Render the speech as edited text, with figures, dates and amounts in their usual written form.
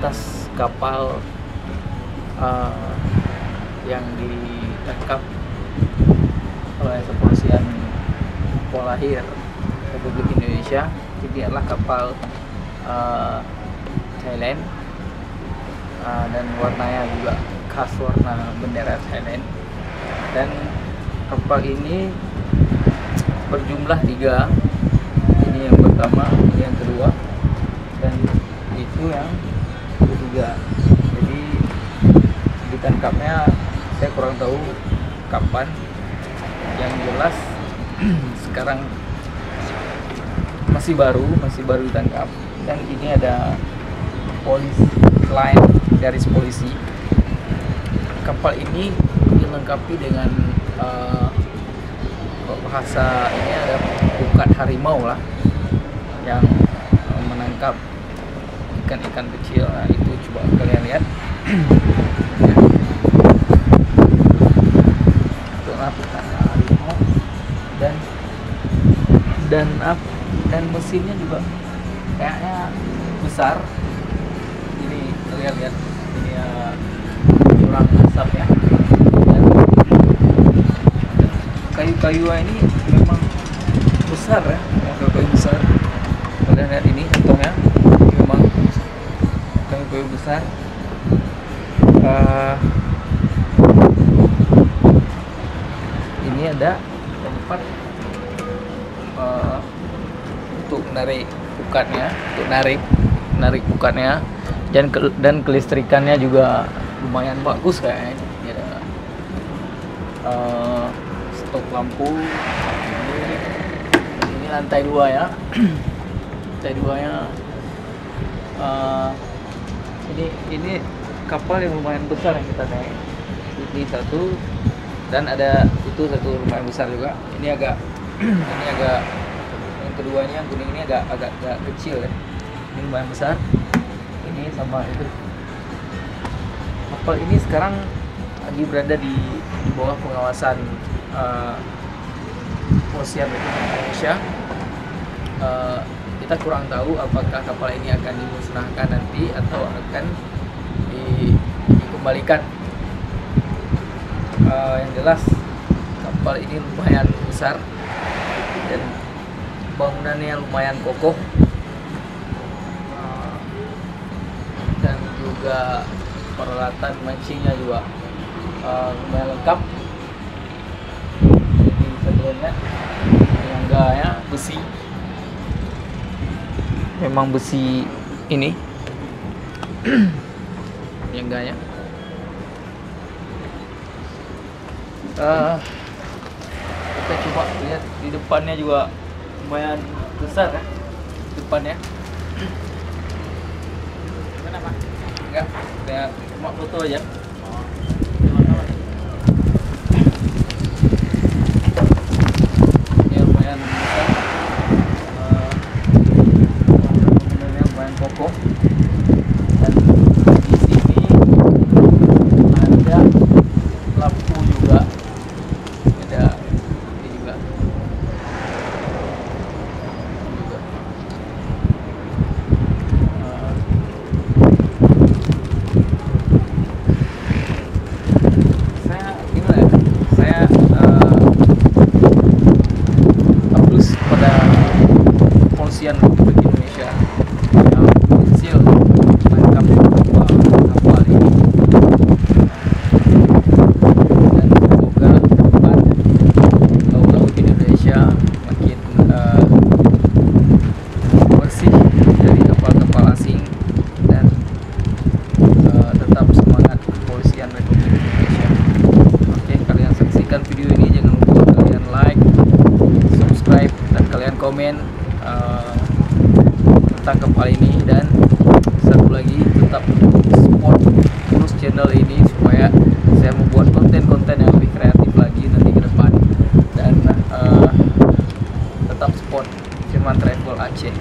atas kapal yang ditangkap oleh kepolisian Polahir Republik Indonesia. Ini adalah kapal Thailand, dan warnanya juga khas warna bendera Thailand. Dan kapal ini berjumlah 3. Ini yang pertama, ini yang kedua, dan itu yang ketiga. Jadi ditangkapnya saya kurang tahu kapan. Yang jelas sekarang masih baru ditangkap. Dan ini ada polisi lain, garis polisi. Kapal ini dilengkapi dengan bahasa ini ada pukat harimau lah, yang menangkap ikan-ikan kecil. Nah, itu coba kalian lihat. Itu pukat harimau, dan mesinnya juga kayaknya besar. Ini kalian lihat, ini curang asap ya. Kayu-kayu ini memang besar ya, kayu besar. Kalian lihat ini contohnya, memang kayu-kayu besar. Ini ada tempat untuk menarik pukatnya, menarik pukatnya, dan kelistrikannya juga lumayan bagus kayaknya. Ini ada stok lampu. Ini lantai 2 ya. Lantai 2-nya ini kapal yang lumayan besar yang kita naik. Ini satu, dan ada itu satu lumayan besar juga. Ini agak yang kedua ini, yang kuning ini agak kecil ya. Ini lumayan besar. Ini sama itu. Kapal ini sekarang lagi berada di bawah pengawasan Kepolisian Republik Indonesia. Kita kurang tahu apakah kapal ini akan dimusnahkan nanti atau akan dikembalikan. Yang jelas kapal ini lumayan besar dan bangunannya lumayan kokoh, dan juga peralatan mancingnya juga lumayan lengkap. Jadi bisa dilihat penyangganya besi, memang besi ini penyangganya. Kita coba lihat di depannya juga lumayan besar ya, depannya. Kenapa? Enggak, saya cuma foto aja. Ini lumayan besar, bangunannya lumayan kokoh, dan di sini ada lampu juga, ada ini juga. Kepolisian Republik Indonesia yang berhasil menangkap kapal ini, dan semoga depan laut Indonesia makin bersih dari kapal-kapal asing, dan tetap semangat Kepolisian Republik Indonesia. Oke, kalian saksikan video ini, jangan lupa kalian like, subscribe, dan kalian komen tentang kapal ini. Dan satu lagi, tetap support terus channel ini supaya saya membuat konten-konten yang lebih kreatif lagi nanti ke depan. Dan tetap support Firman Travel Aceh.